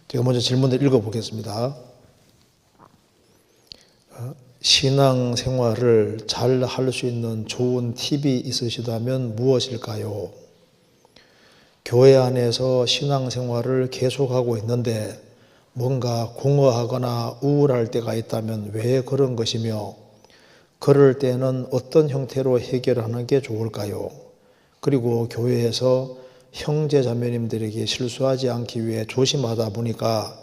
제가 먼저 질문을 읽어보겠습니다. 신앙생활을 잘 할 수 있는 좋은 팁이 있으시다면 무엇일까요? 교회 안에서 신앙생활을 계속하고 있는데 뭔가 공허하거나 우울할 때가 있다면 왜 그런 것이며, 그럴 때는 어떤 형태로 해결하는 게 좋을까요? 그리고 교회에서 형제 자매님들에게 실수하지 않기 위해 조심하다 보니까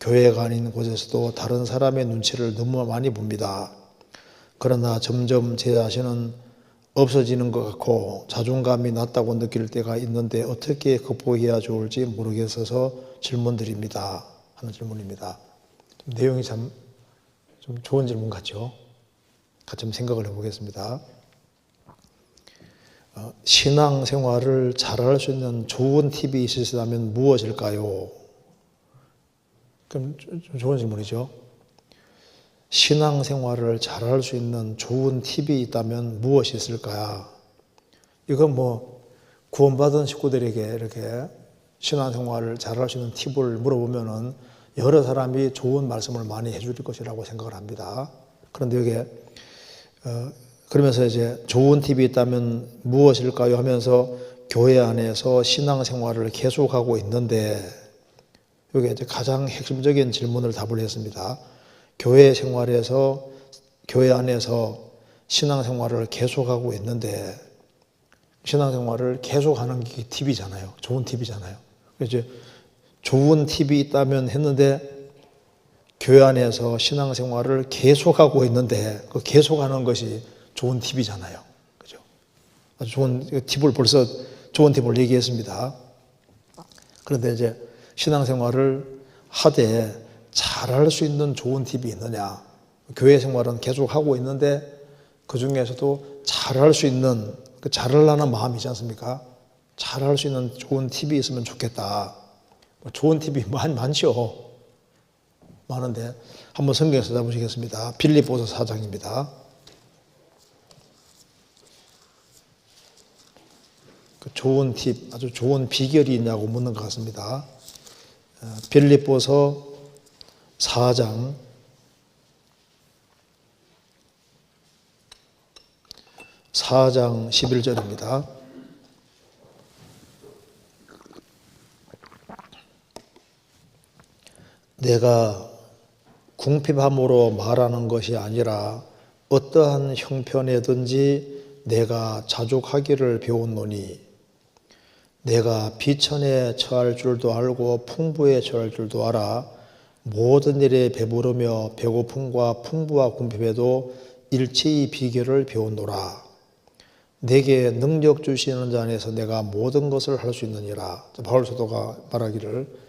교회가 아닌 곳에서도 다른 사람의 눈치를 너무 많이 봅니다. 그러나 점점 제 자신은 없어지는 것 같고 자존감이 낮다고 느낄 때가 있는데 어떻게 극복해야 좋을지 모르겠어서 질문드립니다. 하는 질문입니다. 내용이 참 좀 좋은 질문 같죠? 같이 좀 생각을 해보겠습니다. 신앙생활을 잘할 수 있는 좋은 팁이 있으시다면 무엇일까요? 그럼 좀 좋은 질문이죠. 신앙생활을 잘할 수 있는 좋은 팁이 있다면 무엇이 있을까? 이건 구원받은 식구들에게 이렇게 신앙생활을 잘할 수 있는 팁을 물어보면은 여러 사람이 좋은 말씀을 많이 해줄 것이라고 생각을 합니다. 그런데 여기에 그러면서 이제 좋은 팁이 있다면 무엇일까요? 하면서 교회 안에서 신앙생활을 계속하고 있는데 여기 이제 가장 핵심적인 질문을 답을 했습니다. 교회 안에서 신앙생활을 계속하고 있는데 신앙생활을 계속하는 게 팁이잖아요. 좋은 팁이잖아요. 그래서 좋은 팁이 있다면 했는데 교회 안에서 신앙생활을 계속하고 있는데 그 계속하는 것이 좋은 팁이잖아요. 그죠? 아주 좋은 팁을 벌써 좋은 팁을 얘기했습니다. 그런데 이제 신앙생활을 하되 잘할 수 있는 좋은 팁이 있느냐? 교회 생활은 계속 하고 있는데 그 중에서도 잘할 수 있는 잘하려는 마음이지 않습니까? 잘할 수 있는 좋은 팁이 있으면 좋겠다. 좋은 팁이 많죠. 많은데 한번 성경에서 찾아보시겠습니다. 빌립보서 4장입니다. 그 좋은 팁, 아주 좋은 비결이 있냐고 묻는 것 같습니다. 빌립보서 4장 11절입니다. 내가 궁핍함으로 말하는 것이 아니라 어떠한 형편에든지 내가 자족하기를 배웠노니 내가 비천에 처할 줄도 알고 풍부에 처할 줄도 알아 모든 일에 배부르며 배고픔과 풍부와 궁핍에도 일체의 비결을 배웠노라. 내게 능력 주시는 자 안에서 내가 모든 것을 할 수 있느니라. 바울 사도가 말하기를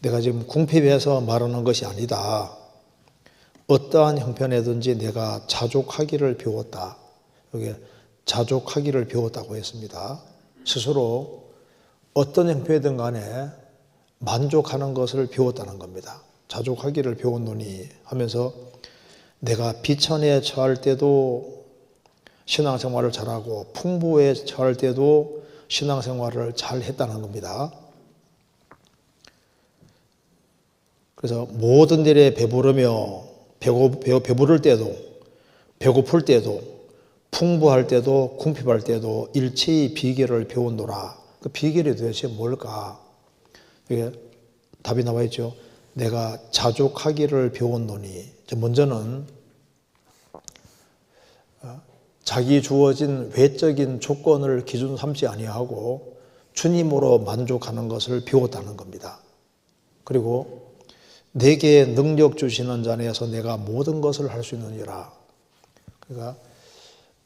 내가 지금 궁핍해서 말하는 것이 아니다. 어떠한 형편에든지 내가 자족하기를 배웠다. 여기 자족하기를 배웠다고 했습니다. 스스로 어떤 형편이든 간에 만족하는 것을 배웠다는 겁니다. 자족하기를 배웠노니 하면서 내가 비천에 처할 때도 신앙생활을 잘하고 풍부에 처할 때도 신앙생활을 잘 했다는 겁니다. 그래서 모든 일에 배부르며 배부를 때도 배고플 때도 풍부할 때도 궁핍할 때도 일체의 비결을 배웠노라. 그 비결이 도대체 뭘까? 이게 답이 나와 있죠. 내가 자족하기를 배웠노니. 먼저는 자기 주어진 외적인 조건을 기준 삼지 아니하고 주님으로 만족하는 것을 배웠다는 겁니다. 그리고 내게 능력 주시는 자 안에서 내가 모든 것을 할 수 있느니라. 그러니까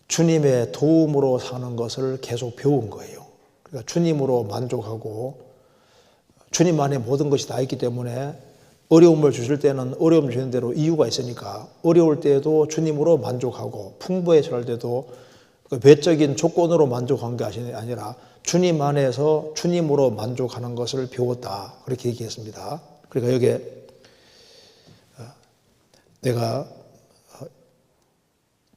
주님의 도움으로 사는 것을 계속 배운 거예요. 그러니까 주님으로 만족하고 주님 안에 모든 것이 다 있기 때문에 어려움을 주실 때는 어려움을 주는 대로 이유가 있으니까 어려울 때도 주님으로 만족하고 풍부에 처할 때도 외적인 조건으로 만족한 게 아니라 주님 안에서 주님으로 만족하는 것을 배웠다. 그렇게 얘기했습니다. 그러니까 여기에 내가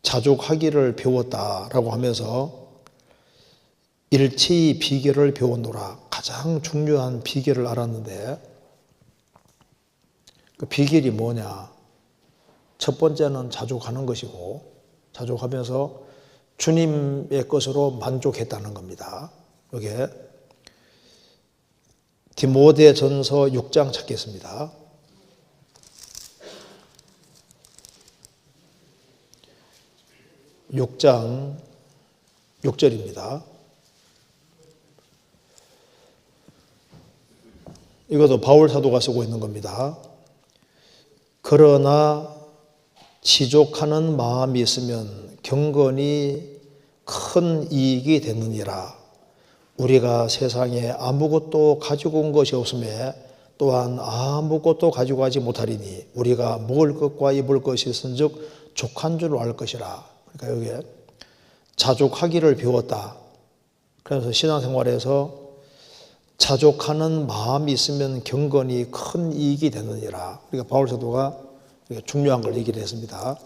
자족하기를 배웠다라고 하면서 일체의 비결을 배웠노라. 가장 중요한 비결을 알았는데 그 비결이 뭐냐? 첫 번째는 자족하는 것이고, 자족하면서 주님의 것으로 만족했다는 겁니다. 이게 디모데전서 6장 찾겠습니다. 6장 6절입니다. 이것도 바울 사도가 쓰고 있는 겁니다. 그러나 지족하는 마음이 있으면 경건이 큰 이익이 되느니라. 우리가 세상에 아무것도 가지고 온 것이 없음에 또한 아무것도 가지고 가지 못하리니 우리가 먹을 것과 입을 것이 있은즉 족한 줄 알 것이라. 그러니까 여기에 자족하기를 배웠다. 그래서 신앙생활에서 자족하는 마음이 있으면 경건이 큰 이익이 되느니라. 그러니까 바울 사도가 중요한 걸 얘기를 했습니다.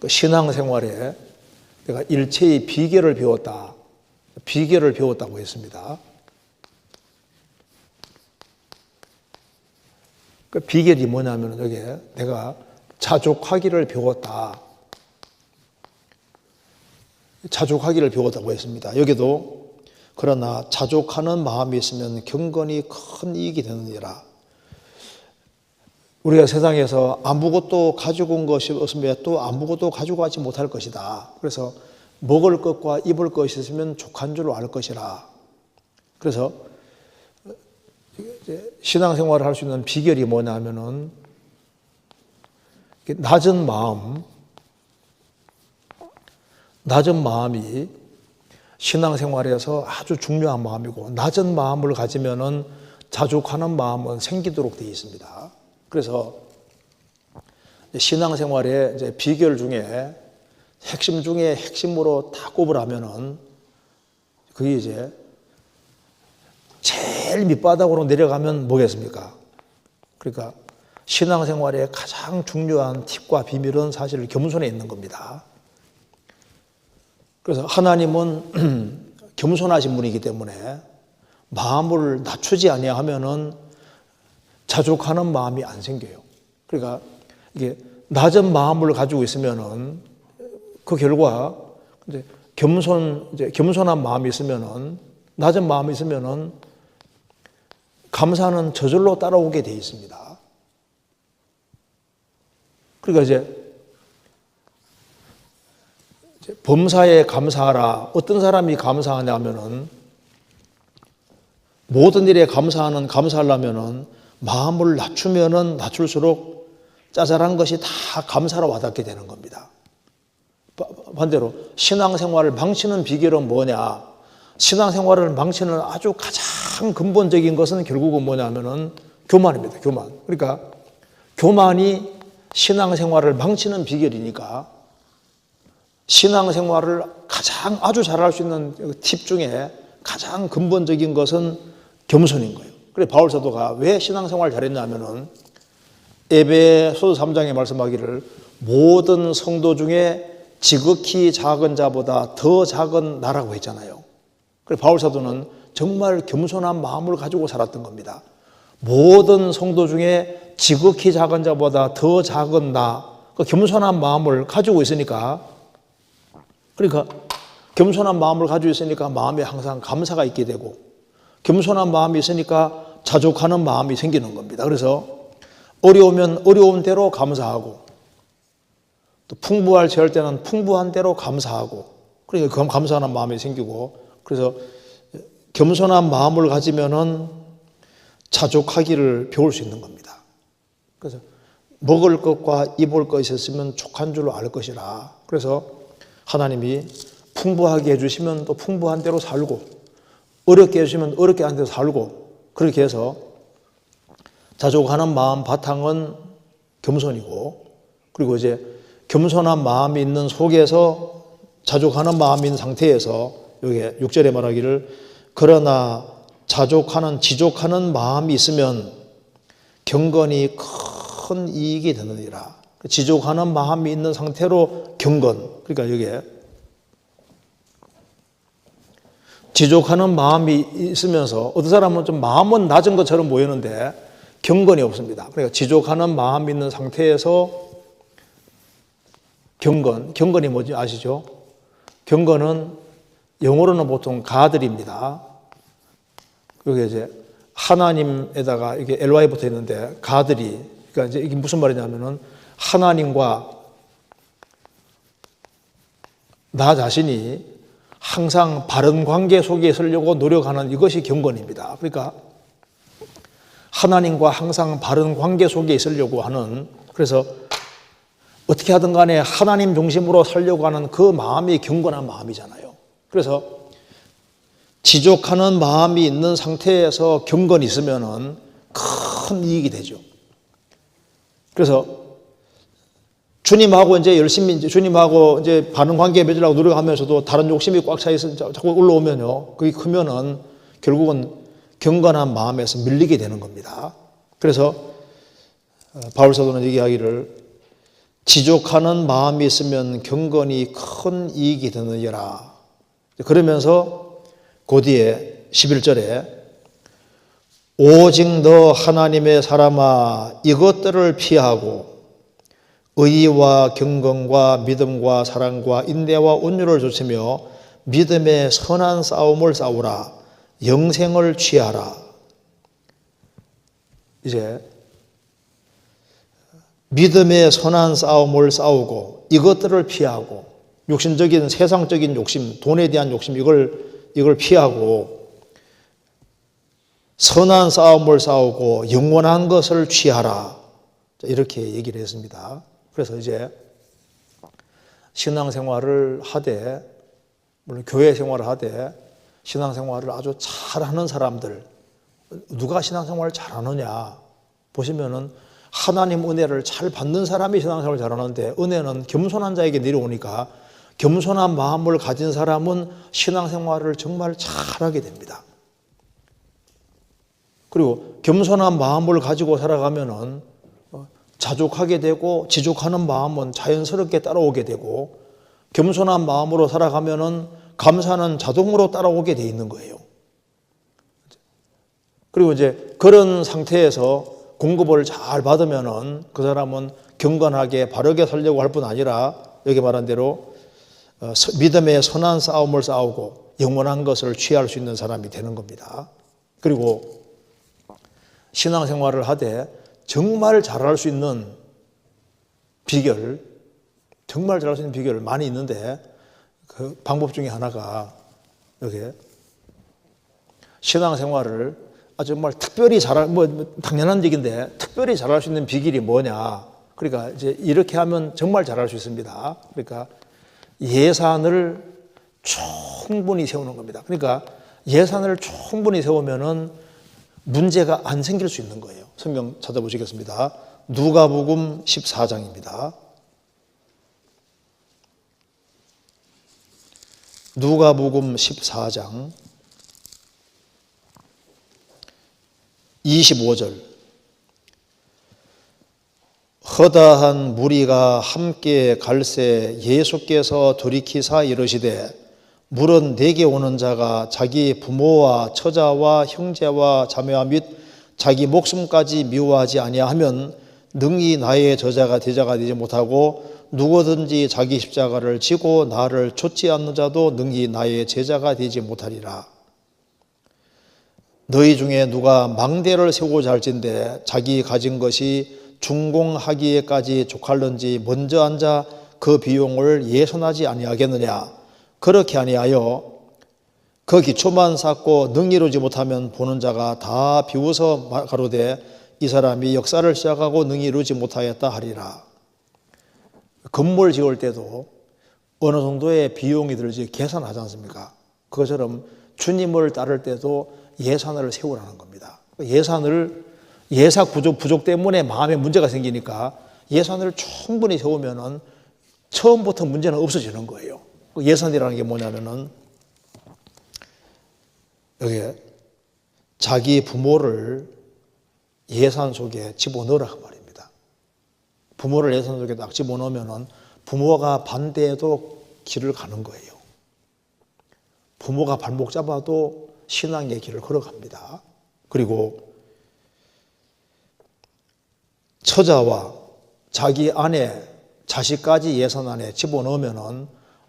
그 신앙생활에 내가 일체의 비결을 배웠다. 비결을 배웠다고 했습니다. 그 비결이 뭐냐면 여기에 내가 자족하기를 배웠다. 자족하기를 배웠다고 했습니다. 여기도 그러나 자족하는 마음이 있으면 경건이 큰 이익이 되느니라. 우리가 세상에서 아무것도 가지고 온 것이 없으면 또 아무것도 가지고 가지 못할 것이다. 그래서 먹을 것과 입을 것이 있으면 족한 줄 알 것이라. 그래서 신앙생활을 할 수 있는 비결이 뭐냐면은 낮은 마음이 신앙생활에서 아주 중요한 마음이고, 낮은 마음을 가지면은 자족하는 마음은 생기도록 되어 있습니다. 그래서 신앙생활의 이제 비결 중에 핵심 중에 핵심으로 다 꼽으라면은 그게 이제 제일 밑바닥으로 내려가면 뭐겠습니까? 그러니까 신앙생활의 가장 중요한 팁과 비밀은 사실 겸손에 있는 겁니다. 그래서 하나님은 겸손하신 분이기 때문에 마음을 낮추지 아니하면은 자족하는 마음이 안 생겨요. 그러니까 이게 낮은 마음을 가지고 있으면은 그 결과 이제 겸손한 마음이 있으면은, 낮은 마음이 있으면은 감사는 저절로 따라오게 돼 있습니다. 그러니까 이제 범사에 감사하라. 어떤 사람이 감사하냐면은, 모든 일에 감사하려면은 마음을 낮추면은 낮출수록 짜잘한 것이 다 감사로 와닿게 되는 겁니다. 반대로 신앙생활을 망치는 비결은 뭐냐? 신앙생활을 망치는 아주 가장 근본적인 것은 결국은 뭐냐면은 교만입니다. 교만. 그러니까 교만이 신앙생활을 망치는 비결이니까 신앙생활을 가장 아주 잘할 수 있는 팁 중에 가장 근본적인 것은 겸손인 거예요. 그래서 바울 사도가 왜 신앙생활을 잘했냐면은 에베소서 3장에 말씀하기를 모든 성도 중에 지극히 작은 자보다 더 작은 나라고 했잖아요. 그래서 바울 사도는 정말 겸손한 마음을 가지고 살았던 겁니다. 모든 성도 중에 지극히 작은 자보다 더 작은 나, 그 겸손한 마음을 가지고 있으니까, 그러니까 겸손한 마음을 가지고 있으니까 마음에 항상 감사가 있게 되고, 겸손한 마음이 있으니까 자족하는 마음이 생기는 겁니다. 그래서 어려우면 어려운 대로 감사하고, 또 풍부할 처할 때는 풍부한 대로 감사하고, 그러니까 그 감사하는 마음이 생기고, 그래서 겸손한 마음을 가지면은 자족하기를 배울 수 있는 겁니다. 그래서 먹을 것과 입을 것이 있으면 족한 줄 알 것이라. 그래서 하나님이 풍부하게 해주시면 또 풍부한 대로 살고, 어렵게 해주시면 어렵게 한 대로 살고, 그렇게 해서 자족하는 마음 바탕은 겸손이고, 그리고 이제 겸손한 마음이 있는 속에서 자족하는 마음이 있는 상태에서 여기 6절에 말하기를 그러나 지족하는 마음이 있으면 경건이 큰 이익이 되느니라. 지족하는 마음이 있는 상태로 경건, 그러니까 여기에 지족하는 마음이 있으면서 어떤 사람은 좀 마음은 낮은 것처럼 보이는데 경건이 없습니다. 그러니까 지족하는 마음이 있는 상태에서 경건이 뭐지 아시죠? 경건은 영어로는 보통 가들입니다. 여기 이제 하나님에다가 이게 ly 붙어 있는데 가들이, 그러니까 이제 이게 무슨 말이냐면은 하나님과 나 자신이 항상 바른 관계 속에 있으려고 노력하는 이것이 경건입니다. 그러니까 하나님과 항상 바른 관계 속에 있으려고 하는, 그래서 어떻게 하든 간에 하나님 중심으로 살려고 하는 그 마음이 경건한 마음이잖아요. 그래서 지족하는 마음이 있는 상태에서 경건이 있으면은 큰 이익이 되죠. 그래서 주님하고 이제 열심히 주님하고 이제 바른 관계 맺으려고 노력하면서도 다른 욕심이 꽉 차 있어 자꾸 올라오면요, 그게 크면은 결국은 경건한 마음에서 밀리게 되는 겁니다. 그래서 바울 사도는 얘기하기를 지족하는 마음이 있으면 경건이 큰 이익이 되느니라. 그러면서 그 뒤에 11절에 오직 너 하나님의 사람아 이것들을 피하고 의와 경건과 믿음과 사랑과 인내와 온유를 조치며 믿음의 선한 싸움을 싸우라. 영생을 취하라. 이제 믿음의 선한 싸움을 싸우고 이것들을 피하고, 욕심적인 세상적인 욕심, 돈에 대한 욕심, 이걸 피하고 선한 싸움을 싸우고 영원한 것을 취하라. 이렇게 얘기를 했습니다. 그래서 이제 신앙생활을 하되, 물론 교회 생활을 하되 신앙생활을 아주 잘하는 사람들, 누가 신앙생활을 잘하느냐 보시면은 하나님 은혜를 잘 받는 사람이 신앙생활을 잘하는데, 은혜는 겸손한 자에게 내려오니까 겸손한 마음을 가진 사람은 신앙생활을 정말 잘하게 됩니다. 그리고 겸손한 마음을 가지고 살아가면은 자족하게 되고, 지족하는 마음은 자연스럽게 따라오게 되고, 겸손한 마음으로 살아가면은 감사는 자동으로 따라오게 돼 있는 거예요. 그리고 이제 그런 상태에서 공급을 잘 받으면은 그 사람은 경건하게 바르게 살려고 할 뿐 아니라 여기 말한 대로 믿음의 선한 싸움을 싸우고 영원한 것을 취할 수 있는 사람이 되는 겁니다. 그리고 신앙생활을 하되 정말 잘할 수 있는 비결, 정말 잘할 수 있는 비결 많이 있는데, 그 방법 중에 하나가 여기 신앙생활을 아주 정말 특별히 잘할, 당연한 얘기인데 특별히 잘할 수 있는 비결이 뭐냐? 그러니까 이제 이렇게 하면 정말 잘할 수 있습니다. 그러니까 예산을 충분히 세우는 겁니다. 그러니까 예산을 충분히 세우면은 문제가 안 생길 수 있는 거예요. 성경 찾아보시겠습니다. 누가복음 14장입니다. 누가복음 14장 25절. 허다한 무리가 함께 갈새 예수께서 돌이키사 이르시되 물은 내게 오는 자가 자기 부모와 처자와 형제와 자매와 및 자기 목숨까지 미워하지 아니하면 능히 나의 제자가 되지 못하고 누구든지 자기 십자가를 지고 나를 좇지 않는 자도 능히 나의 제자가 되지 못하리라. 너희 중에 누가 망대를 세우고자 할진대 자기 가진 것이 준공하기에까지 족할는지 먼저 앉아 그 비용을 예산하지 아니하겠느냐. 그렇게 아니하여 그 기초만 쌓고 능히 이루지 못하면 보는 자가 다 비웃어 가로되 이 사람이 역사를 시작하고 능히 이루지 못하였다 하리라. 건물 지을 때도 어느 정도의 비용이 들지 계산하지 않습니까? 그것처럼 주님을 따를 때도 예산을 세우라는 겁니다. 예산 부족 때문에 마음에 문제가 생기니까 예산을 충분히 세우면은 처음부터 문제는 없어지는 거예요. 예산이라는 게 뭐냐면은 여기 자기 부모를 예산 속에 집어넣으라 그 말입니다. 부모를 예산 속에 딱 집어넣으면은 부모가 반대해도 길을 가는 거예요. 부모가 발목 잡아도 신앙의 길을 걸어갑니다. 그리고 처자와 자기 아내, 자식까지 예산 안에 집어넣으면은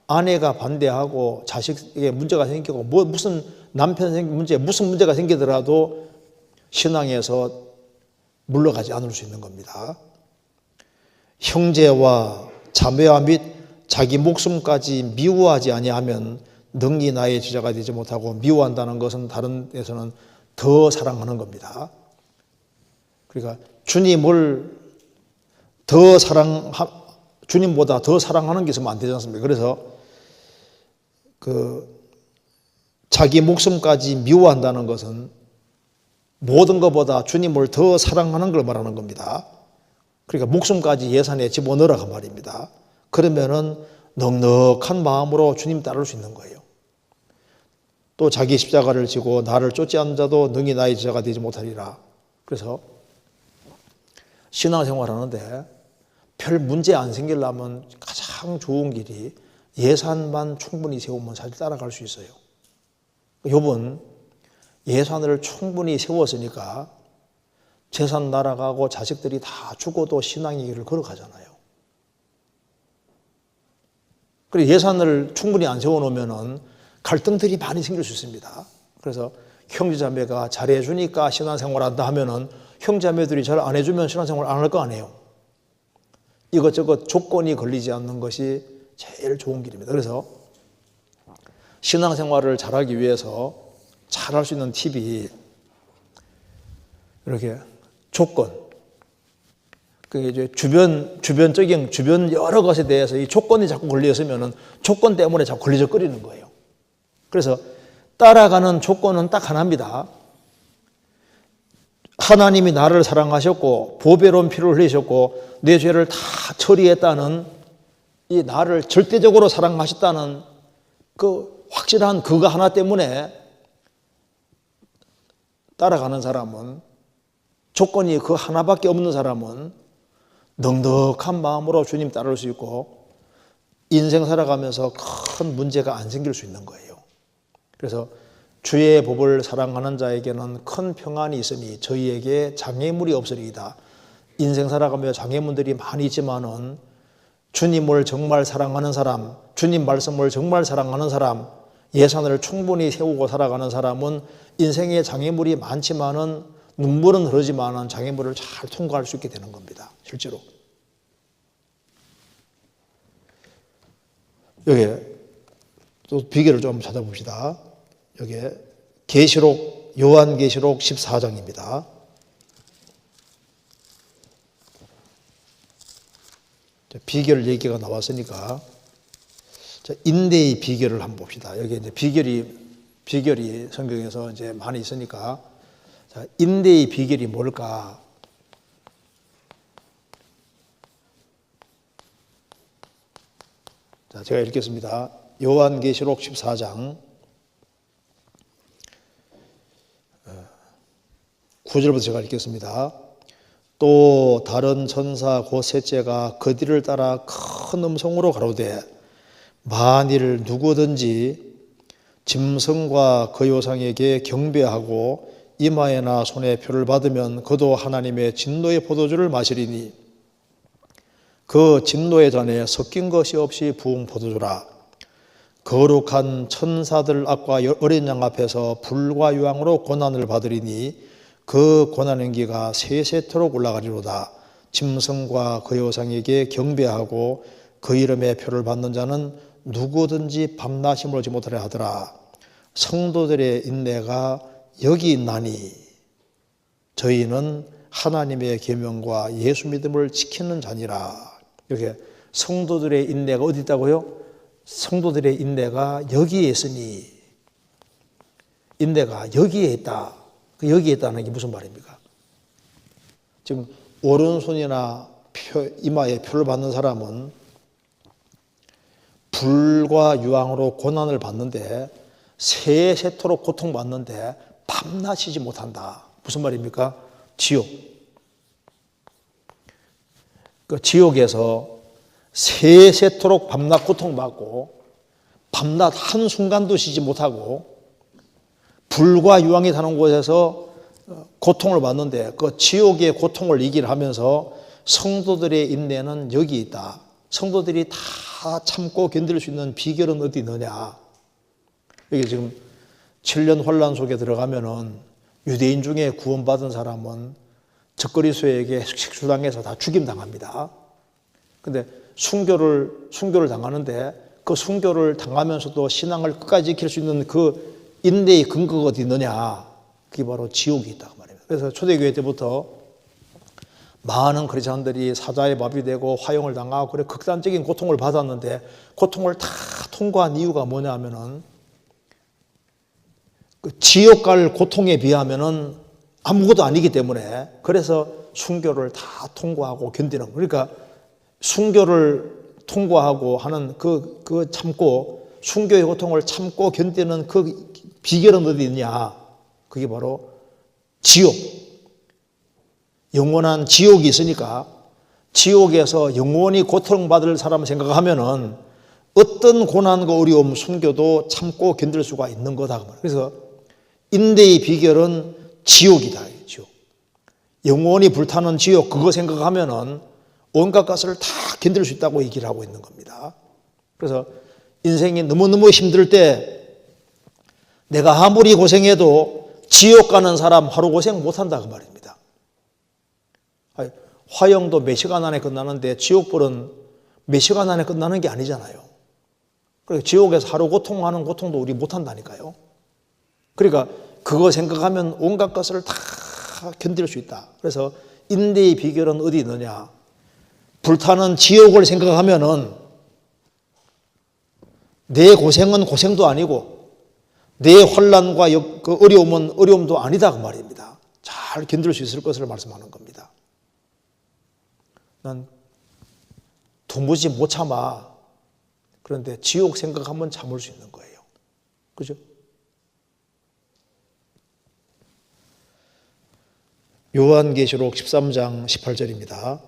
아내가 반대하고 자식에게 문제가 생기고 무슨 문제, 무슨 문제가 생기더라도 신앙에서 물러가지 않을 수 있는 겁니다. 형제와 자매와 및 자기 목숨까지 미워하지 아니하면 능히 나의 제자가 되지 못하고, 미워한다는 것은 다른 데서는 더 사랑하는 겁니다. 그러니까 주님을 주님보다 더 사랑하는 게 있으면 안 되지 않습니까? 그래서 자기 목숨까지 미워한다는 것은 모든 것보다 주님을 더 사랑하는 걸 말하는 겁니다. 그러니까 목숨까지 예산에 집어넣으라고 말입니다. 그러면은 넉넉한 마음으로 주님 따를 수 있는 거예요. 또 자기 십자가를 지고 나를 쫓지 않는 자도 능히 나의 제자가 되지 못하리라. 그래서 신앙생활 하는데 별 문제 안 생기려면 가장 좋은 길이 예산만 충분히 세우면 사실 따라갈 수 있어요. 욥은 예산을 충분히 세웠으니까 재산 날아가고 자식들이 다 죽어도 신앙의 길을 걸어가잖아요. 그리고 예산을 충분히 안 세워놓으면 갈등들이 많이 생길 수 있습니다. 그래서 형제자매가 잘해주니까 신앙생활한다 하면은 형제자매들이 잘 안 해주면 신앙생활 안 할 거 아니에요. 이것저것 조건이 걸리지 않는 것이 제일 좋은 길입니다. 그래서 신앙생활을 잘하기 위해서 잘할 수 있는 팁이 이렇게 조건, 그게 이제 주변 여러 것에 대해서 이 조건이 자꾸 걸려 있으면은 조건 때문에 자꾸 걸리적거리는 거예요. 그래서 따라가는 조건은 딱 하나입니다. 하나님이 나를 사랑하셨고 보배로운 피를 흘리셨고 내 죄를 다 처리했다는, 이 나를 절대적으로 사랑하셨다는 그 확실한 그거 하나 때문에 따라가는 사람은, 조건이 그 하나밖에 없는 사람은 넉넉한 마음으로 주님 따를 수 있고 인생 살아가면서 큰 문제가 안 생길 수 있는 거예요. 그래서 주의 법을 사랑하는 자에게는 큰 평안이 있으니 저희에게 장애물이 없으리이다. 인생 살아가며 장애물들이 많이 있지만은 주님을 정말 사랑하는 사람, 주님 말씀을 정말 사랑하는 사람, 예산을 충분히 세우고 살아가는 사람은 인생에 장애물이 많지만은 눈물은 흐르지만은 장애물을 잘 통과할 수 있게 되는 겁니다. 실제로. 여기 또 비결을 좀 찾아봅시다. 여기 요한계시록 14장입니다. 비결 얘기가 나왔으니까 인내의 비결을 한번 봅시다. 여기 이제 비결이 성경에서 이제 많이 있으니까, 자, 인내의 비결이 뭘까? 자, 제가 읽겠습니다. 요한계시록 14장 9절부터 제가 읽겠습니다. 또 다른 천사 곧 셋째가 그 뒤를 따라 큰 음성으로 가로되 만일 누구든지 짐승과 그 요상에게 경배하고 이마에나 손에 표를 받으면 그도 하나님의 진노의 포도주를 마시리니 그 진노의 잔에 섞인 것이 없이 부은 포도주라. 거룩한 천사들 앞과 어린 양 앞에서 불과 유황으로 고난을 받으리니 그 고난의 기가 세세토록 올라가리로다. 짐승과 그 요상에게 경배하고 그 이름의 표를 받는 자는 누구든지 밤낮이 멀지 못하려 하더라. 성도들의 인내가 여기 있나니 저희는 하나님의 계명과 예수 믿음을 지키는 자니라. 이렇게 성도들의 인내가 어디 있다고요? 성도들의 인내가 여기에 있으니, 인내가 여기에 있다. 여기에 있다는 게 무슨 말입니까? 지금 오른손이나 이마에 표를 받는 사람은 불과 유황으로 고난을 받는데 세세토록 고통받는데 밤낮이지 못한다. 무슨 말입니까? 지옥. 그 지옥에서 세세토록 밤낮 고통받고 밤낮 한순간도 쉬지 못하고 불과 유황이 타는 곳에서 고통을 받는데 그 지옥의 고통을 이기를 하면서 성도들의 인내는 여기 있다. 성도들이 다 참고 견딜 수 있는 비결은 어디 있느냐. 여기 지금 7년 환란 속에 들어가면은 유대인 중에 구원받은 사람은 적그리스도에게 식수당해서 다 죽임당합니다. 근데 순교를 당하는데 그 순교를 당하면서도 신앙을 끝까지 지킬 수 있는 그 인내의 근거가 어디 있느냐. 그게 바로 지옥이 있다 그 말입니다. 그래서 초대교회 때부터 많은 크리스천들이 사자의 밥이 되고 화형을 당하고 그래 극단적인 고통을 받았는데 고통을 다 통과한 이유가 뭐냐 하면은 그 지옥 갈 고통에 비하면은 아무것도 아니기 때문에 그래서 순교를 다 통과하고 견디는 그러니까 순교를 통과하고 하는 그 참고 순교의 고통을 참고 견디는 그 비결은 어디 있냐? 그게 바로 지옥. 영원한 지옥이 있으니까 지옥에서 영원히 고통받을 사람 생각하면은 어떤 고난과 어려움, 순교도 참고 견딜 수가 있는 거다. 그래서 인내의 비결은 지옥이다. 지옥. 영원히 불타는 지옥 그거 생각하면은 온갖 것을 다 견딜 수 있다고 얘기를 하고 있는 겁니다. 그래서 인생이 너무너무 힘들 때 내가 아무리 고생해도 지옥 가는 사람 하루 고생 못한다 그 말입니다. 화형도 몇 시간 안에 끝나는데 지옥불은 몇 시간 안에 끝나는 게 아니잖아요. 그러니까 지옥에서 하루 고통하는 고통도 우리 못한다니까요. 그러니까 그거 생각하면 온갖 것을 다 견딜 수 있다. 그래서 인내의 비결은 어디 있느냐. 불타는 지옥을 생각하면은 내 고생은 고생도 아니고 내 혼란과 그 어려움은 어려움도 아니다 그 말입니다. 잘 견딜 수 있을 것을 말씀하는 겁니다. 난 도무지 못 참아. 그런데 지옥 생각하면 참을 수 있는 거예요. 그죠? 요한계시록 13장 18절입니다.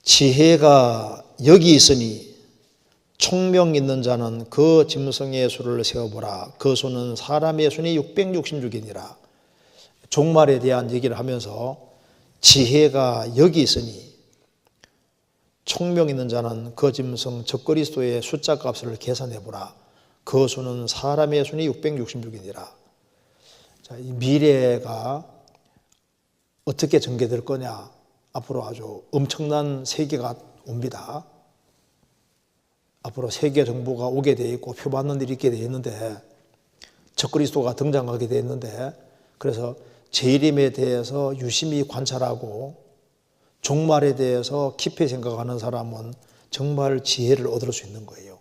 지혜가 여기 있으니 총명 있는 자는 그 짐승의 수를 세어보라. 그 수는 사람의 수니 666이니라. 종말에 대한 얘기를 하면서 지혜가 여기 있으니 총명 있는 자는 그 짐승 적그리스도의 숫자 값을 계산해보라. 그 수는 사람의 수니 666이니라. 자, 이 미래가 어떻게 전개될 거냐. 앞으로 아주 엄청난 세계가 옵니다. 앞으로 세계 정부가 오게 돼 있고 표받는 일이 있게 돼 있는데 적그리스도가 등장하게 돼 있는데 그래서 재림에 대해서 유심히 관찰하고 종말에 대해서 깊이 생각하는 사람은 정말 지혜를 얻을 수 있는 거예요.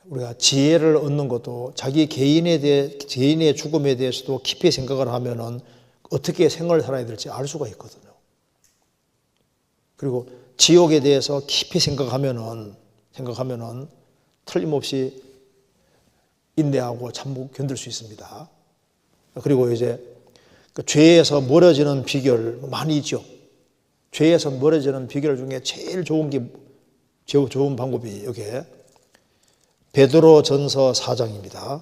우리가 지혜를 얻는 것도 자기 개인의 죽음에 대해서도 깊이 생각을 하면은 어떻게 생을 살아야 될지 알 수가 있거든요. 그리고 지옥에 대해서 깊이 생각하면은 틀림없이 인내하고 참고 견딜 수 있습니다. 그리고 이제 죄에서 멀어지는 비결 많이 있죠. 죄에서 멀어지는 비결 중에 제일 좋은 방법이 여기에 베드로전서 4장입니다.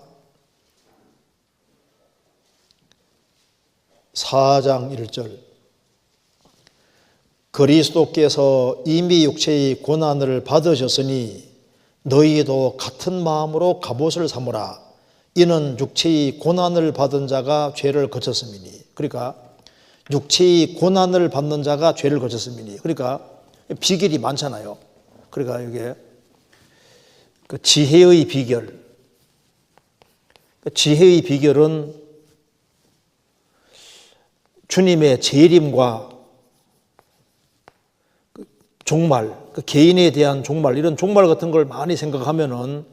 4장 1절. 그리스도께서 이미 육체의 고난을 받으셨으니 너희도 같은 마음으로 갑옷을 삼으라. 이는 육체의 고난을 받은 자가 죄를 거쳤음이니. 그러니까 육체의 고난을 받는 자가 죄를 거쳤음이니. 그러니까 비결이 많잖아요. 그러니까 이게 그 지혜의 비결. 지혜의 비결은 주님의 재림과 종말, 개인에 대한 종말, 이런 종말 같은 걸 많이 생각하면은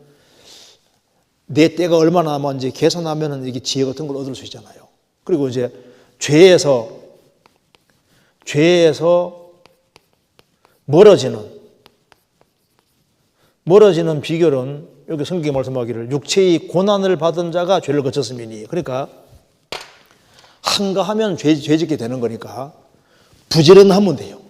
내 때가 얼마나 남았는지 계산하면은 이게 지혜 같은 걸 얻을 수 있잖아요. 그리고 이제 죄에서 멀어지는 비결은 여기 성경이 말씀하기를 육체의 고난을 받은 자가 죄를 거쳤음이니. 그러니까 한가하면 죄 짓게 되는 거니까 부지런하면 돼요.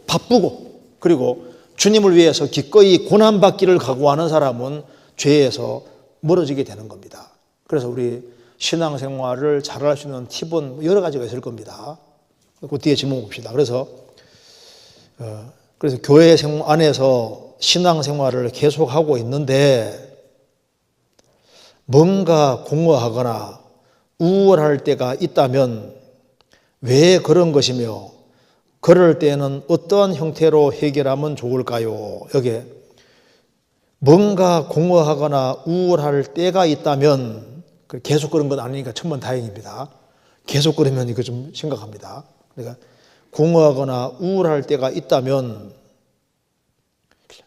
바쁘고 그리고 주님을 위해서 기꺼이 고난받기를 각오하는 사람은 죄에서 멀어지게 되는 겁니다. 그래서 우리 신앙생활을 잘할 수 있는 팁은 여러 가지가 있을 겁니다. 그 뒤에 질문 봅시다. 그래서 교회 안에서 신앙생활을 계속하고 있는데 뭔가 공허하거나 우울할 때가 있다면 왜 그런 것이며 그럴 때는 어떠한 형태로 해결하면 좋을까요? 여기에 뭔가 공허하거나 우울할 때가 있다면 계속 그런 건 아니니까 천만다행입니다. 계속 그러면 이거 좀 심각합니다. 그러니까 공허하거나 우울할 때가 있다면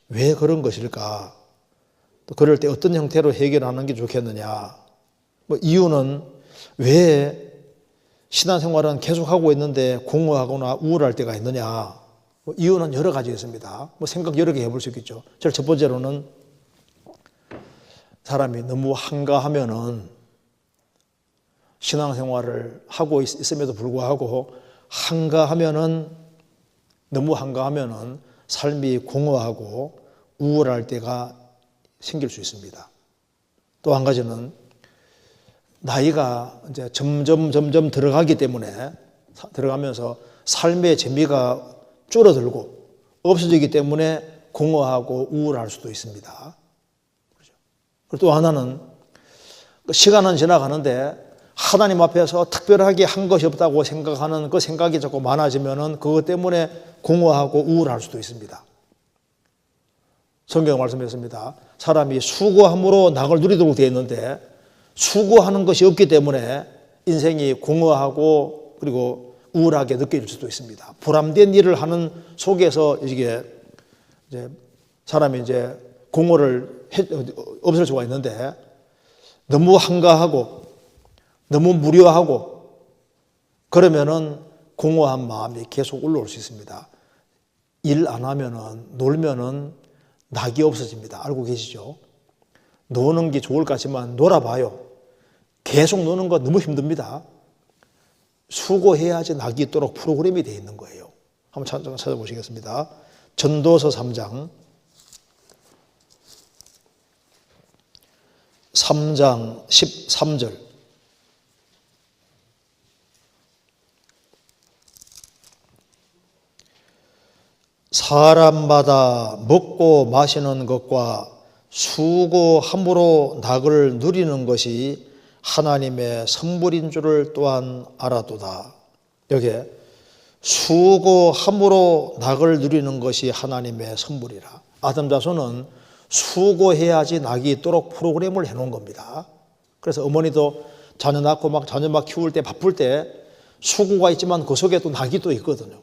왜 그런 것일까? 또 그럴 때 어떤 형태로 해결하는 게 좋겠느냐? 이유는 왜 신앙생활은 계속하고 있는데 공허하거나 우울할 때가 있느냐? 이유는 여러 가지 있습니다. 생각 여러 개 해볼 수 있겠죠. 제일 첫 번째로는 사람이 너무 한가하면은 신앙생활을 하고 있음에도 불구하고 너무 한가하면은 삶이 공허하고 우울할 때가 생길 수 있습니다. 또 한 가지는 나이가 이제 점점 들어가면서 삶의 재미가 줄어들고 없어지기 때문에 공허하고 우울할 수도 있습니다. 그리고 또 하나는 시간은 지나가는데 하나님 앞에서 특별하게 한 것이 없다고 생각하는 그 생각이 자꾸 많아지면은 그것 때문에 공허하고 우울할 수도 있습니다. 성경 말씀했습니다. 사람이 수고함으로 낙을 누리도록 되어 있는데 수고하는 것이 없기 때문에 인생이 공허하고 그리고 우울하게 느껴질 수도 있습니다. 보람된 일을 하는 속에서 이제 사람이 이제 공허를 없앨 수가 있는데 너무 한가하고 너무 무료하고 그러면은 공허한 마음이 계속 올라올 수 있습니다. 일 안 하면은 놀면은 낙이 없어집니다. 알고 계시죠? 노는 게 좋을 것 같지만 놀아봐요. 계속 노는 거 너무 힘듭니다. 수고해야지 낙이 있도록 프로그램이 되어 있는 거예요. 한번 찾아보시겠습니다. 전도서 3장 13절 사람마다 먹고 마시는 것과 수고함으로 낙을 누리는 것이 하나님의 선물인 줄을 또한 알아도다. 여기에 수고함으로 낙을 누리는 것이 하나님의 선물이라. 아담 자손은 수고해야지 낙이 있도록 프로그램을 해놓은 겁니다. 그래서 어머니도 자녀 낳고 자녀 키울 때 바쁠 때 수고가 있지만 그 속에 또 낙이 또 있거든요.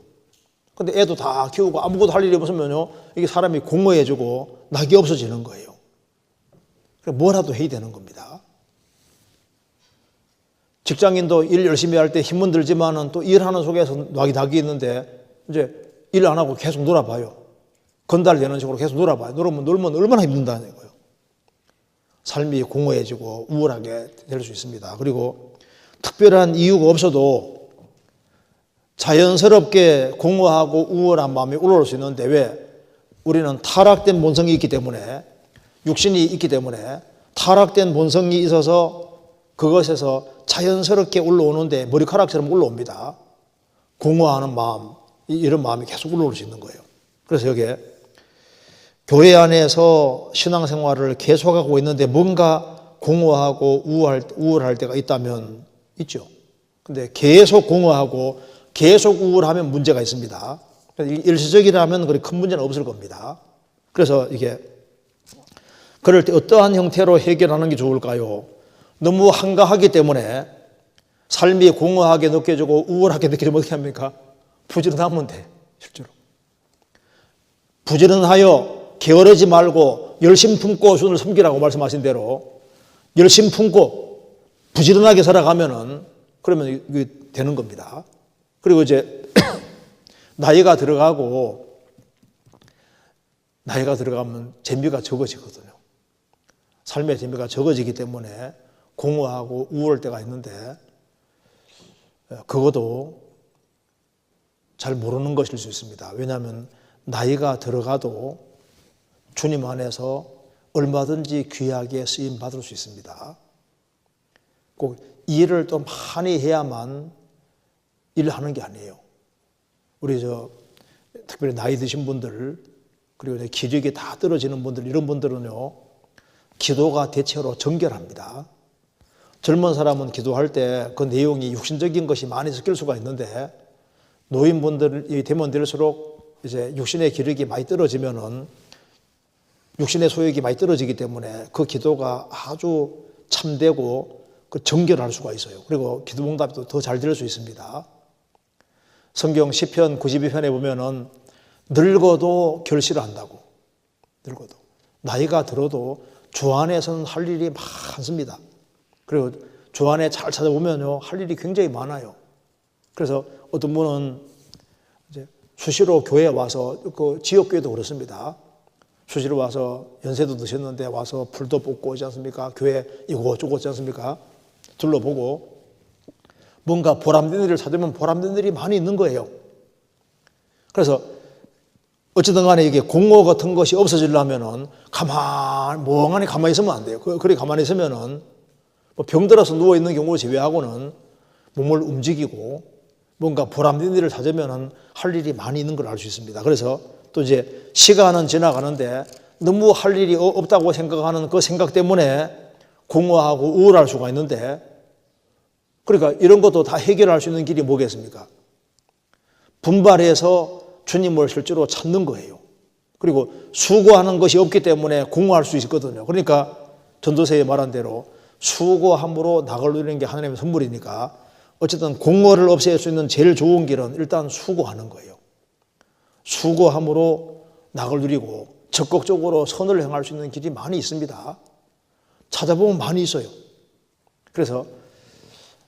근데 애도 다 키우고 아무것도 할 일이 없으면요, 이게 사람이 공허해지고 낙이 없어지는 거예요. 뭐라도 해야 되는 겁니다. 직장인도 일 열심히 할 때 힘은 들지만은 또 일하는 속에서 낙이 있는데 이제 일 안 하고 계속 놀아봐요. 건달되는 식으로 계속 놀아봐요. 놀면 얼마나 힘든다는 거예요. 삶이 공허해지고 우울하게 될 수 있습니다. 그리고 특별한 이유가 없어도 자연스럽게 공허하고 우울한 마음이 올라올 수 있는데 왜? 우리는 타락된 본성이 있기 때문에 육신이 있기 때문에 타락된 본성이 있어서 그것에서 자연스럽게 올라오는데 머리카락처럼 올라옵니다. 공허하는 마음, 이런 마음이 계속 올라올 수 있는 거예요. 그래서 여기에 교회 안에서 신앙생활을 계속하고 있는데 뭔가 공허하고 우울할 때가 있다면 있죠. 근데 계속 공허하고 계속 우울하면 문제가 있습니다. 일시적이라면 그리 큰 문제는 없을 겁니다. 그래서 이게 그럴 때 어떠한 형태로 해결하는 게 좋을까요? 너무 한가하기 때문에 삶이 공허하게 느껴지고 우울하게 느껴지면 어떻게 합니까? 부지런하면 돼, 실제로. 부지런하여 게으르지 말고 열심 품고 주님을 섬기라고 말씀하신 대로 열심 품고 부지런하게 살아가면은 그러면 이게 되는 겁니다. 그리고 이제 나이가 들어가면 재미가 적어지거든요. 삶의 재미가 적어지기 때문에 공허하고 우울할 때가 있는데 그것도 잘 모르는 것일 수 있습니다. 왜냐하면 나이가 들어가도 주님 안에서 얼마든지 귀하게 쓰임 받을 수 있습니다. 꼭 일을 또 많이 해야만 일을 하는 게 아니에요. 우리 특별히 나이 드신 분들, 그리고 기력이 다 떨어지는 분들, 이런 분들은요, 기도가 대체로 정결합니다. 젊은 사람은 기도할 때 그 내용이 육신적인 것이 많이 섞일 수가 있는데, 노인분들이 되면 될수록 이제 육신의 기력이 많이 떨어지면은 육신의 소욕이 많이 떨어지기 때문에 그 기도가 아주 참되고 그 정결할 수가 있어요. 그리고 기도 응답도 더 잘 될 수 있습니다. 성경 시편 92편에 보면은 늙어도 결실을 한다고. 늙어도. 나이가 들어도 주 안에서는 할 일이 많습니다. 그리고 주 안에 잘 찾아보면요, 할 일이 굉장히 많아요. 그래서 어떤 분은 이제 수시로 교회에 와서, 그 지역교회도 그렇습니다. 수시로 와서 연세도 드셨는데 와서 풀도 뽑고 오지 않습니까? 교회 이곳저곳 오지 않습니까? 둘러보고 뭔가 보람된 일을 찾으면 보람된 일이 많이 있는 거예요. 그래서 어쨌든 간에 이게 공허 같은 것이 없어지려면은 멍하니 가만히 있으면 안 돼요. 그렇게 가만히 있으면은 뭐 병들어서 누워있는 경우를 제외하고는 몸을 움직이고 뭔가 보람된 일을 찾으면은 할 일이 많이 있는 걸 알 수 있습니다. 그래서 또 이제 시간은 지나가는데 너무 할 일이 없다고 생각하는 그 생각 때문에 공허하고 우울할 수가 있는데, 그러니까 이런 것도 다 해결할 수 있는 길이 뭐겠습니까? 분발해서 주님을 실제로 찾는 거예요. 그리고 수고하는 것이 없기 때문에 공허할 수 있거든요. 그러니까 전도서에 말한 대로 수고함으로 낙을 누리는 게 하나님의 선물이니까 어쨌든 공허를 없앨 수 있는 제일 좋은 길은 일단 수고하는 거예요. 수고함으로 낙을 누리고 적극적으로 선을 행할 수 있는 길이 많이 있습니다. 찾아보면 많이 있어요. 그래서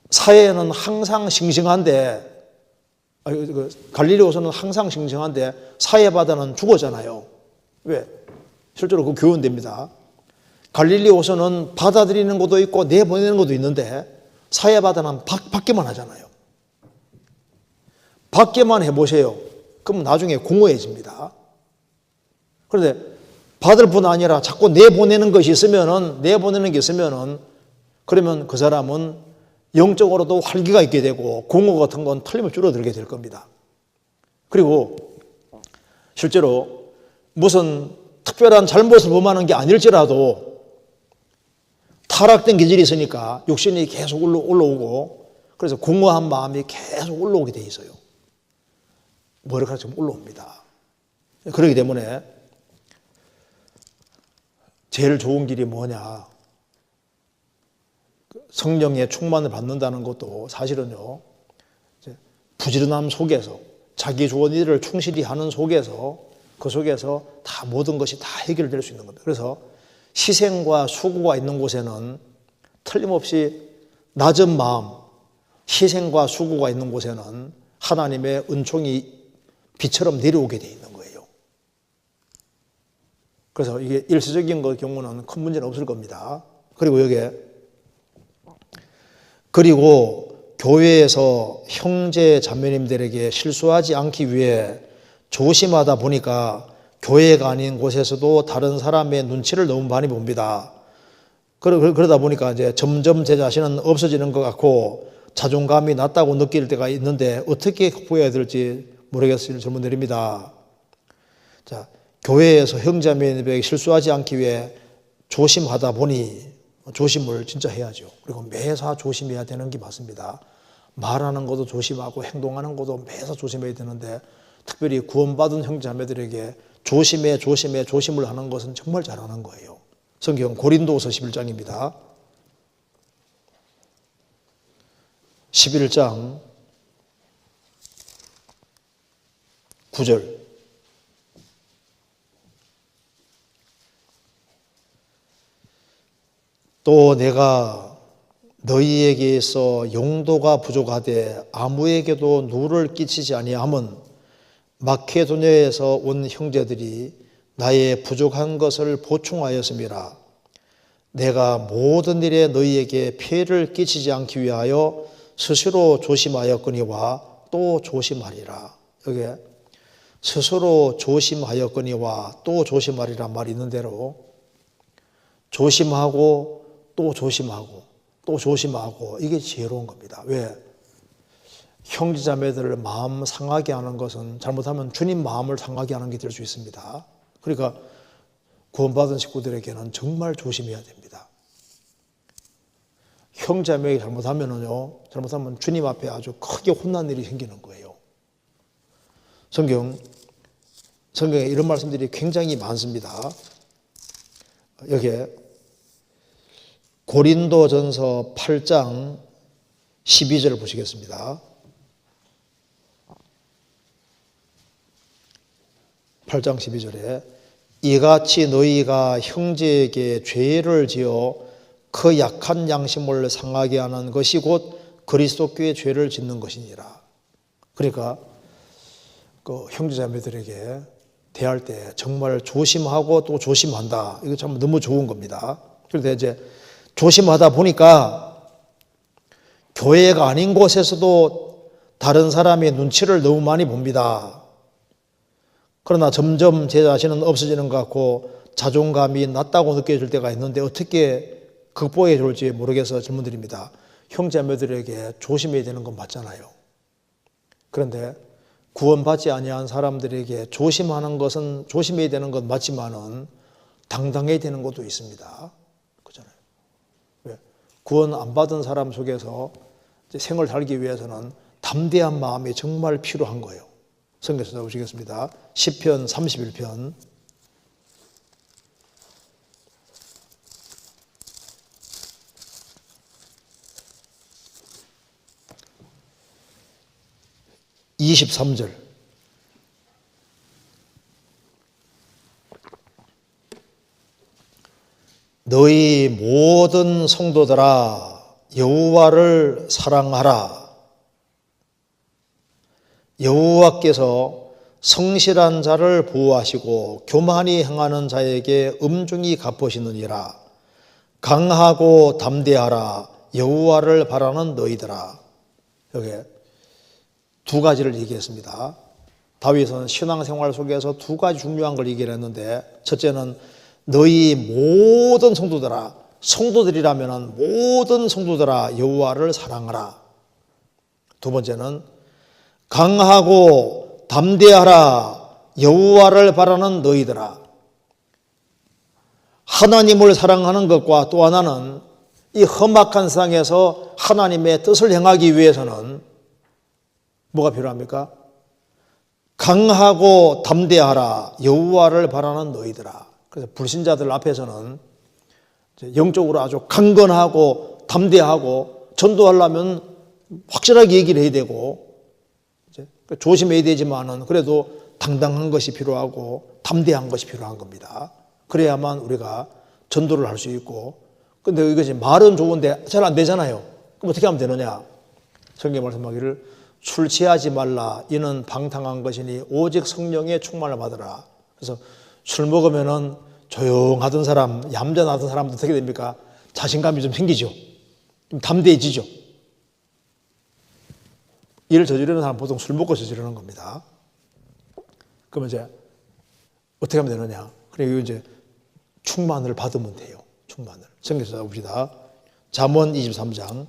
사회는 항상 싱싱한데, 갈릴리오서는 항상 싱싱한데 사회바다는 죽었잖아요. 왜? 실제로 그 교훈됩니다. 갈릴리오서는 받아들이는 것도 있고 내보내는 것도 있는데 사회바다는 받기만 하잖아요. 받기만 해보세요. 그럼 나중에 공허해집니다. 그런데 받을 뿐 아니라 자꾸 내보내는 게 있으면은 그러면 그 사람은 영적으로도 활기가 있게 되고 공허 같은 건 틀림없이 줄어들게 될 겁니다. 그리고 실제로 무슨 특별한 잘못을 범하는 게 아닐지라도 타락된 기질이 있으니까 욕심이 계속 올라오고, 그래서 공허한 마음이 계속 올라오게 돼 있어요. 머리카락이 좀 올라옵니다. 그렇기 때문에 제일 좋은 길이 뭐냐? 성령의 충만을 받는다는 것도 사실은요, 부지런함 속에서 자기 좋은 일을 충실히 하는 속에서, 그 속에서 다 모든 것이 다 해결될 수 있는 겁니다. 그래서 희생과 수고가 있는 곳에는 틀림없이 낮은 마음, 희생과 수고가 있는 곳에는 하나님의 은총이 비처럼 내려오게 돼 있는 거예요. 그래서 이게 일시적인 경우는 큰 문제는 없을 겁니다. 그리고 교회에서 형제 자매님들에게 실수하지 않기 위해 조심하다 보니까 교회가 아닌 곳에서도 다른 사람의 눈치를 너무 많이 봅니다. 그러다 보니까 이제 점점 제 자신은 없어지는 것 같고 자존감이 낮다고 느낄 때가 있는데 어떻게 극복해야 될지 모르겠을 질문드립니다. 자, 교회에서 형제자매님에게 실수하지 않기 위해 조심하다 보니 조심을 진짜 해야죠. 그리고 매사 조심해야 되는 게 맞습니다. 말하는 것도 조심하고 행동하는 것도 매사 조심해야 되는데, 특별히 구원받은 형제자매들에게 조심을 하는 것은 정말 잘하는 거예요. 성경 고린도후서 11장입니다. 11장 9절. 또 내가 너희에게서 용도가 부족하되 아무에게도 누를 끼치지 아니함은 마케도냐에서 온 형제들이 나의 부족한 것을 보충하였음이라. 내가 모든 일에 너희에게 피해를 끼치지 않기 위하여 스스로 조심하였거니와 또 조심하리라. 여기에 스스로 조심하였거니와 또 조심하리란 말이 있는 대로 조심하고 또 조심하고 또 조심하고, 이게 지혜로운 겁니다. 왜? 형제자매들을 마음 상하게 하는 것은 잘못하면 주님 마음을 상하게 하는 게 될 수 있습니다. 그러니까 구원받은 식구들에게는 정말 조심해야 됩니다. 형제자매가 잘못하면 주님 앞에 아주 크게 혼난 일이 생기는 거예요. 성경에 이런 말씀들이 굉장히 많습니다. 여기에 고린도전서 8장 12절 보시겠습니다. 8장 12절에 이같이 너희가 형제에게 죄를 지어 그 약한 양심을 상하게 하는 것이 곧 그리스도께 죄를 짓는 것이니라. 그러니까 그 형제자매들에게 대할 때 정말 조심하고 또 조심한다. 이거 참 너무 좋은 겁니다. 그런데 이제 조심하다 보니까 교회가 아닌 곳에서도 다른 사람의 눈치를 너무 많이 봅니다. 그러나 점점 제 자신은 없어지는 것 같고 자존감이 낮다고 느껴질 때가 있는데 어떻게 극복해 줄지 모르겠어 질문드립니다. 형제자매들에게 조심해야 되는 건 맞잖아요. 그런데 구원받지 아니한 사람들에게 조심하는 것은 조심해야 되는 건 맞지만은 당당해야 되는 것도 있습니다. 그렇잖아요. 왜? 구원 안 받은 사람 속에서 생을 살기 위해서는 담대한 마음이 정말 필요한 거예요. 성경에서 보시겠습니다. 시편 31편 23절 너희 모든 성도들아 여호와를 사랑하라. 여호와께서 성실한 자를 보호하시고 교만히 행하는 자에게 엄중히 갚으시느니라. 강하고 담대하라. 여호와를 바라는 너희들아. 여기 두 가지를 얘기했습니다. 다윗은 신앙생활 속에서 두 가지 중요한 걸 얘기를 했는데 첫째는 너희 모든 성도들아, 성도들이라면 모든 성도들아 여호와를 사랑하라. 두 번째는 강하고 담대하라. 여호와를 바라는 너희들아. 하나님을 사랑하는 것과 또 하나는 이 험악한 세상에서 하나님의 뜻을 행하기 위해서는 뭐가 필요합니까? 강하고 담대하라. 여호와를 바라는 너희들아. 그래서 불신자들 앞에서는 영적으로 아주 강건하고 담대하고 전도하려면 확실하게 얘기를 해야 되고 조심해야 되지만은 그래도 당당한 것이 필요하고 담대한 것이 필요한 겁니다. 그래야만 우리가 전도를 할 수 있고, 근데 이것이 말은 좋은데 잘 안 되잖아요. 그럼 어떻게 하면 되느냐? 성경 말씀하기를 술 취하지 말라. 이는 방탕한 것이니 오직 성령의 충만을 받으라. 그래서 술 먹으면은 조용하던 사람, 얌전하던 사람도 어떻게 됩니까? 자신감이 좀 생기죠. 좀 담대해지죠. 일을 저지르는 사람 보통 술 먹고 저지르는 겁니다. 그러면 이제 어떻게 하면 되느냐? 그리고 이제 충만을 받으면 돼요. 충만을. 성경에서 봅시다. 잠언 23장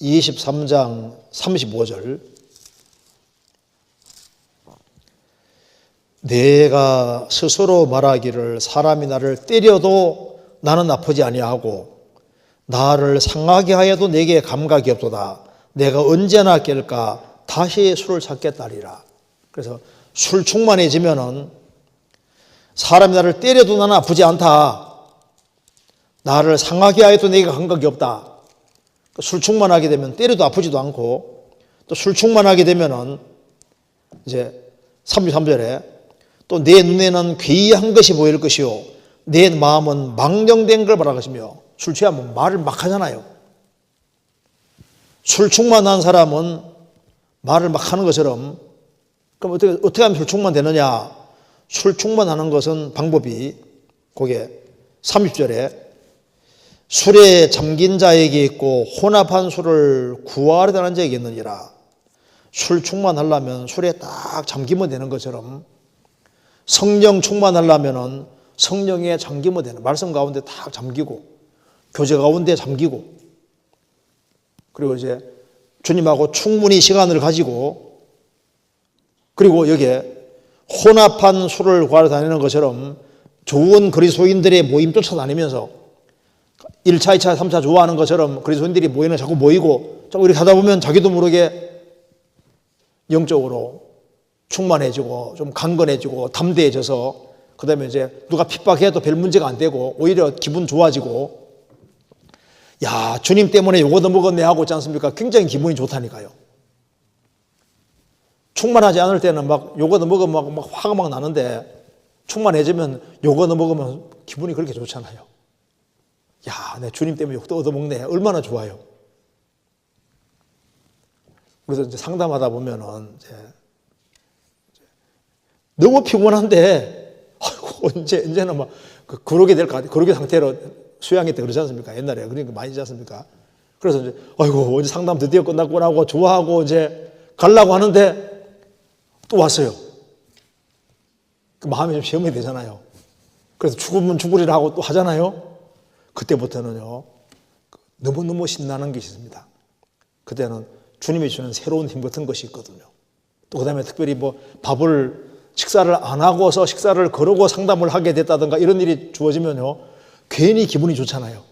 23장 35절 내가 스스로 말하기를 사람이 나를 때려도 나는 아프지 아니하고 나를 상하게 하여도 내게 감각이 없도다. 내가 언제나 깰까 다시 술을 찾겠다리라. 그래서 술 충만해지면은 사람이 나를 때려도 나는 아프지 않다. 나를 상하게 하여도 내게 감각이 없다. 술 충만하게 되면 때려도 아프지도 않고 또 술 충만하게 되면은 이제 33절에 또 내 눈에는 괴이한 것이 보일 것이요 내 마음은 망령된 걸 바랄 것이며 술 취하면 말을 막 하잖아요. 술 충만한 사람은 말을 막 하는 것처럼 그럼 어떻게 하면 술 충만되느냐? 술 충만하는 것은 방법이 거기에 30절에 술에 잠긴 자에게 있고 혼합한 술을 구하려는 자에게 있느니라. 술 충만하려면 술에 딱 잠기면 되는 것처럼 성령 충만하려면 성령에 잠기면 되는, 말씀 가운데 딱 잠기고 교제 가운데 잠기고, 그리고 이제 주님하고 충분히 시간을 가지고, 그리고 여기에 혼합한 술을 구하러 다니는 것처럼 좋은 그리스도인들의 모임 쫓아다니면서 1차, 2차, 3차 좋아하는 것처럼 그리스도인들이 모이는 자꾸 모이고 자꾸 이렇게 하다 보면 자기도 모르게 영적으로 충만해지고 좀 강건해지고 담대해져서 그 다음에 이제 누가 핍박해도 별 문제가 안 되고 오히려 기분 좋아지고, 야, 주님 때문에 요거도 먹었네 하고 있지 않습니까? 굉장히 기분이 좋다니까요. 충만하지 않을 때는 막 요거도 먹으면 막 화가 막 나는데 충만해지면 요거도 먹으면 기분이 그렇게 좋잖아요. 야, 내 주님 때문에 요것도 얻어먹네. 얼마나 좋아요. 그래서 이제 상담하다 보면은 이제 너무 피곤한데, 아이고, 언제는 막 그러게 될 것 같아. 그러게 상태로 수양했다 그러지 않습니까? 옛날에. 그러니까 많이 있지 않습니까? 그래서 이제, 아이고, 어제 상담 드디어 끝났구나 하고 좋아하고 이제 가려고 하는데 또 왔어요. 그 마음이 좀 시험이 되잖아요. 그래서 죽으면 죽으리라 하고 또 하잖아요. 그때부터는요, 너무너무 신나는 것이 있습니다. 그때는 주님이 주는 새로운 힘 같은 것이 있거든요. 또 그 다음에 특별히 뭐 식사를 안 하고서 식사를 거르고 상담을 하게 됐다든가 이런 일이 주어지면요, 괜히 기분이 좋잖아요.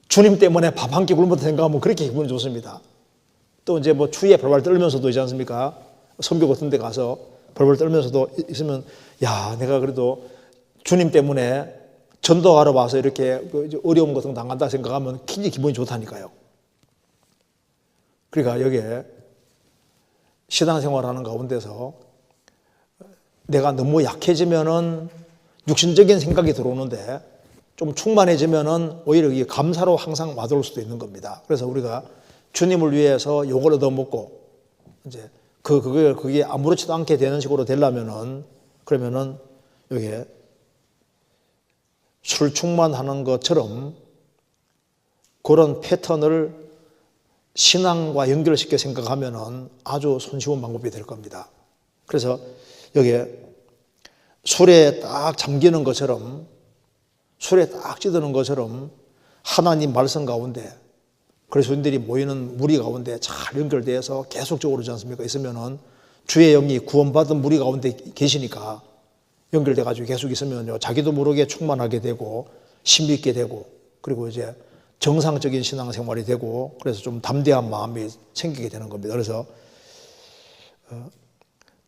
주님 때문에 밥 한 끼 굶었다 생각하면 그렇게 기분이 좋습니다. 또 이제 뭐 추위에 벌벌 떨면서도 있지 않습니까? 선교 같은 데 가서 벌벌 떨면서도 있으면, 야, 내가 그래도 주님 때문에 전도하러 와서 이렇게 어려움 같은 거 당한다 생각하면 굉장히 기분이 좋다니까요. 그러니까 여기에 신앙생활하는 가운데서 내가 너무 약해지면은 육신적인 생각이 들어오는데 좀 충만해지면은 오히려 이게 감사로 항상 와닿을 수도 있는 겁니다. 그래서 우리가 주님을 위해서 욕을 얻어먹고 이제 그게 아무렇지도 않게 되는 식으로 되려면은, 그러면은 여기에 술 충만하는 것처럼 그런 패턴을 신앙과 연결시켜 생각하면은 아주 손쉬운 방법이 될 겁니다. 그래서 여기에 술에 딱 잠기는 것처럼, 술에 딱 찌드는 것처럼 하나님 말씀 가운데 그리스도인들이 모이는 무리 가운데 잘 연결되어서 계속적으로 있지 않습니까? 있으면은 주의 영이 구원받은 무리 가운데 계시니까 연결돼 가지고 계속 있으면요, 자기도 모르게 충만하게 되고 신비 있게 되고, 그리고 이제 정상적인 신앙생활이 되고, 그래서 좀 담대한 마음이 생기게 되는 겁니다. 그래서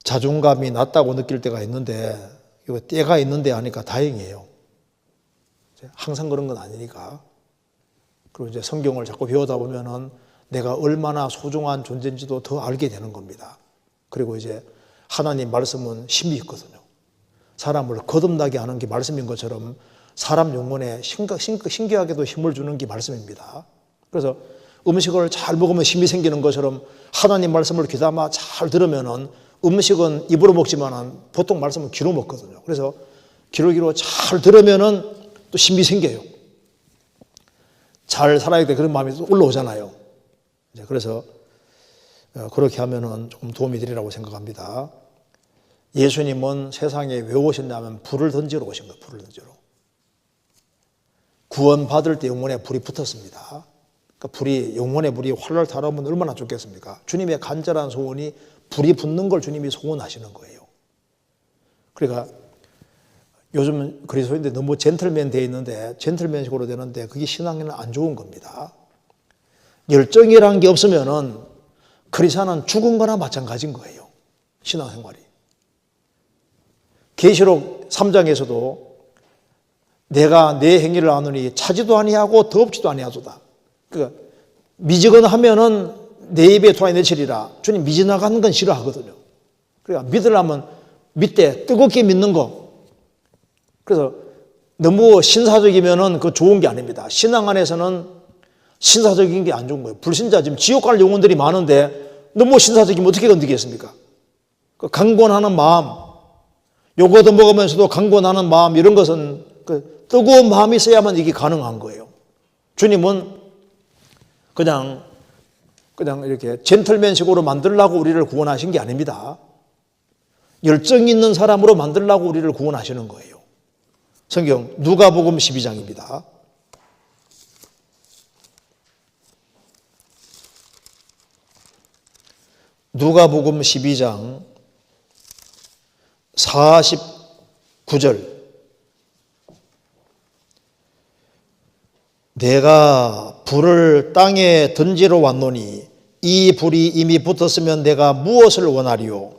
자존감이 낮다고 느낄 때가 있는데, 이거 때가 있는데 하니까 다행이에요. 항상 그런 건 아니니까. 그리고 이제 성경을 자꾸 배우다 보면은 내가 얼마나 소중한 존재인지도 더 알게 되는 겁니다. 그리고 이제 하나님 말씀은 힘이 있거든요. 사람을 거듭나게 하는 게 말씀인 것처럼 사람 영혼에 신기하게도 힘을 주는 게 말씀입니다. 그래서 음식을 잘 먹으면 힘이 생기는 것처럼 하나님 말씀을 귀담아 잘 들으면은 음식은 입으로 먹지만은 보통 말씀은 귀로 먹거든요. 그래서 귀로 잘 들으면은 또 힘이 생겨요. 잘 살아야 돼. 그런 마음이 올라오잖아요. 그래서 그렇게 하면은 조금 도움이 되리라고 생각합니다. 예수님은 세상에 왜 오셨냐면 불을 던지러 오신 거예요. 불을 던지러. 구원받을 때 영혼에 불이 붙었습니다. 그러니까 영혼의 불이 활활 타오르면 얼마나 좋겠습니까? 주님의 간절한 소원이 불이 붙는 걸 주님이 소원하시는 거예요. 그러니까 요즘 그리스도인들 너무 젠틀맨 되어 있는데, 젠틀맨식으로 되는데 그게 신앙에는 안 좋은 겁니다. 열정이라는 게 없으면은 크리스찬은 죽은 거나 마찬가지인 거예요. 신앙생활이. 계시록 3장에서도 내가 내 행위를 아느니 차지도 아니하고 더럽지도 아니하도다. 그러니까 미지근하면은 내 입에 토하여 내치리라. 주님 미지나가는 건 싫어하거든요. 그러니까 믿으려면 믿되 뜨겁게 믿는 거. 그래서 너무 신사적이면은 그 좋은 게 아닙니다. 신앙 안에서는 신사적인 게 안 좋은 거예요. 불신자 지금 지옥 갈 영혼들이 많은데 너무 신사적이면 어떻게 건드리겠습니까? 그 강권하는 마음, 요거도 먹으면서도 강권하는 마음, 이런 것은 그 뜨거운 마음이 있어야만 이게 가능한 거예요. 주님은 그냥 그냥 이렇게 젠틀맨식으로 만들려고 우리를 구원하신 게 아닙니다. 열정 있는 사람으로 만들려고 우리를 구원하시는 거예요. 성경 누가복음 12장입니다. 누가복음 12장 49절. 내가 불을 땅에 던지러 왔노니 이 불이 이미 붙었으면 내가 무엇을 원하리요?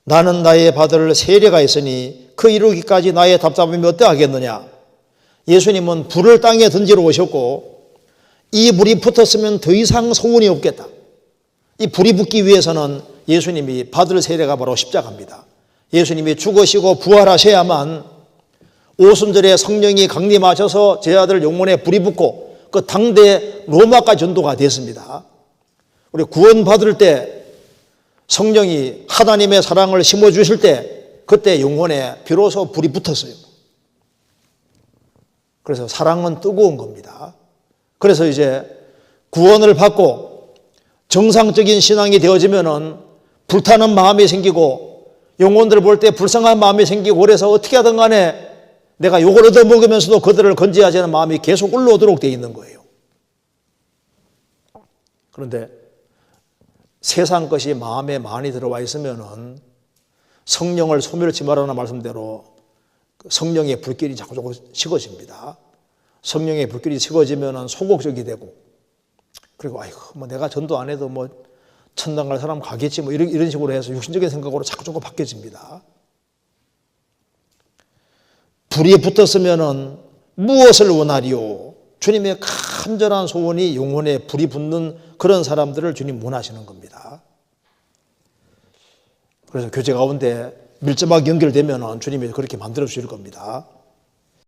나는 나의 받을 세례가 있으니 그 이루기까지 나의 답답함이 어떠하겠느냐? 예수님은 불을 땅에 던지러 오셨고 이 불이 붙었으면 더 이상 소원이 없겠다. 이 불이 붙기 위해서는 예수님이 받을 세례가 바로 십자가입니다. 예수님이 죽으시고 부활하셔야만 오순절에 성령이 강림하셔서 제자들 영혼에 불이 붙고 그 당대 로마까지 전도가 됐습니다. 우리 구원받을 때 성령이 하나님의 사랑을 심어주실 때 그때 영혼에 비로소 불이 붙었어요. 그래서 사랑은 뜨거운 겁니다. 그래서 이제 구원을 받고 정상적인 신앙이 되어지면은 불타는 마음이 생기고 영혼들을 볼 때 불쌍한 마음이 생기고 그래서 어떻게 하든 간에 내가 욕을 얻어먹으면서도 그들을 건지하지 않는 마음이 계속 올라오도록 되어 있는 거예요. 그런데 세상 것이 마음에 많이 들어와 있으면은 성령을 소멸치 말라는 말씀대로 성령의 불길이 자꾸 식어집니다. 성령의 불길이 식어지면은 소극적이 되고 그리고 아이고 뭐 내가 전도 안 해도 뭐 천당 갈 사람 가겠지 뭐 이런 식으로 해서 육신적인 생각으로 자꾸 바뀌어집니다. 불이 붙었으면은 무엇을 원하리요? 주님의 간절한 소원이 영혼에 불이 붙는 그런 사람들을 주님 원하시는 겁니다. 그래서 교제 가운데 밀접하게 연결되면은 주님이 그렇게 만들어 주실 겁니다.